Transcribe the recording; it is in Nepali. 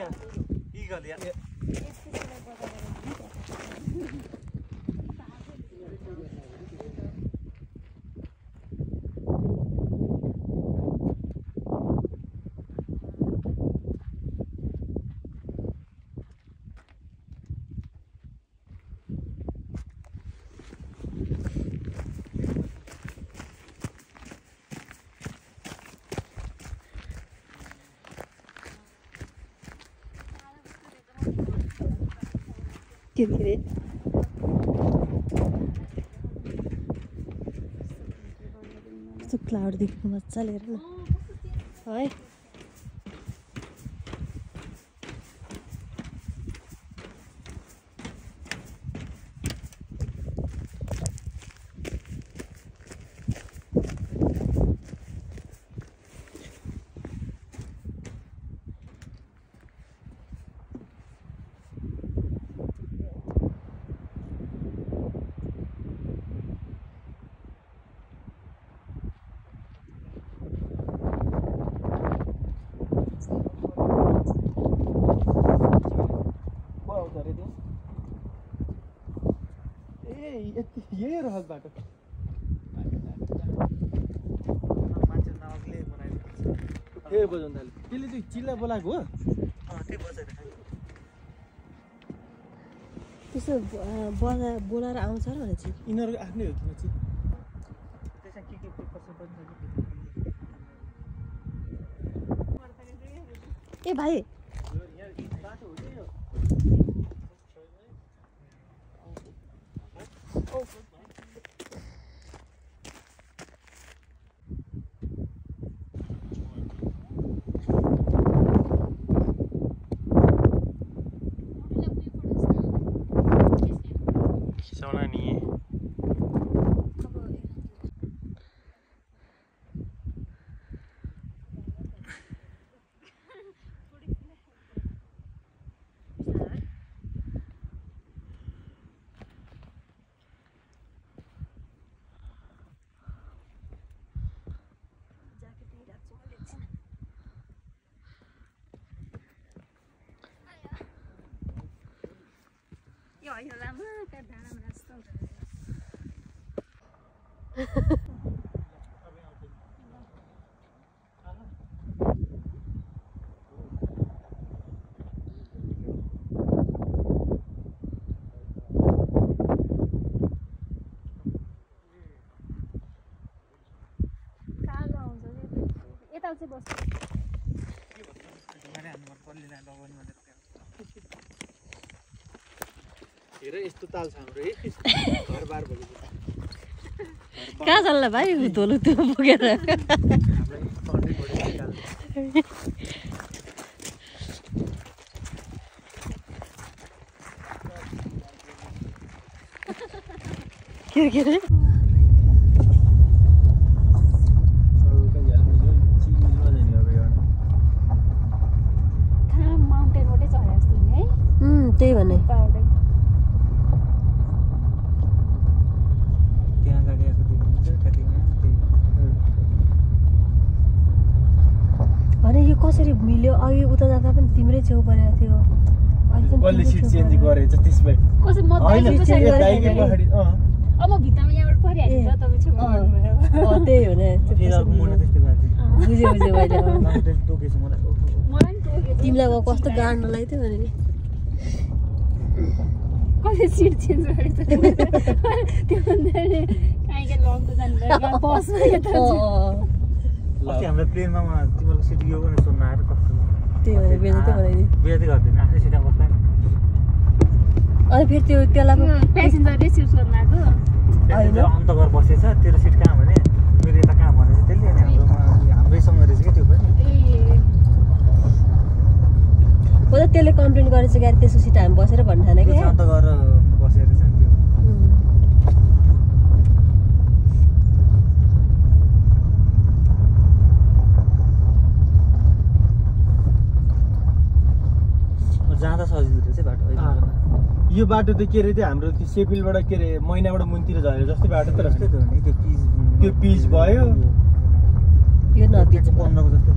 Eagle, yeah. क्लाउड देख्नु मजाले हेर न है यही रहल बाटो मान्छे नआउले बनाइदिन्छ ए बजाउन थाल्यो त्यसले चाहिँ चिल्ला बोलाएको हो त्यही बजाएर त्यसो बोलाएर आउँछ र भने चाहिँ यिनीहरू आफ्नै हो किन चाहिँ त्यसमा के कसो पनि ए भाइ यो लामो का धारामा जस्तो कालो आउँछ यता चाहिँ बस्छ हेर यस्तो ताल छ हाम्रो है घरबार भएको कहाँ चल्ला भाइ धोलो त्यो पुगेर के रे माउन्टेनबाटै चढे जस्तो नि है त्यही भने भने यो कसरी मिल्यो अघि उता जाँदा पनि तिम्रै छेउ परेको थियो कसले सिट चेन्ज गरे त्यसमै कसै म अब भित्तामा यहाँबाट परिहाल्छ तपाईँ छेउमा अँ त्यही हो नि बुझेँ मैले तिमीलाई अब कस्तो गाड्न लाग्थ्यो भने नि कसले सिट चेन्ज गरेछ त्यो भन्दा काहीँ लङ त जानु बसमा यता अस्ति हाम्रो प्लेनमा तिमीहरूको सिट गयो भने सोध्न आएर कस्तो त्यही भने बेइज्जती बनाइदियो बेइज्जती गर्दैन आफ्नै सिटमा बस्दैन अनि फेरि त्यो त्यसलाई प्यासेन्जरले सिट सोध्न आएको अन्त गएर बसेछ तेरो सिट कहाँ भने मेरो यता कहाँ भनेछ त्यसले अनि हाम्रैसँग रहेछ क्या त्यो पनि हो त त्यसले कम्प्लेन गरेछ गाडी त्यसको सिट हामी बसेर भन्नु थाल्यो क्या अन्त गएर बसेर रहेछ नि त्यो जाँदा सजिलो रहेछ बाटो यो बाटो त के अरे त्यो हाम्रो त्यो सेफिलबाट के अरे महिनाबाट मुनतिर झरेर जस्तै बाटो त जस्तै त हो नि त्यो पिच भयो यो नपिच 15 को जस्तै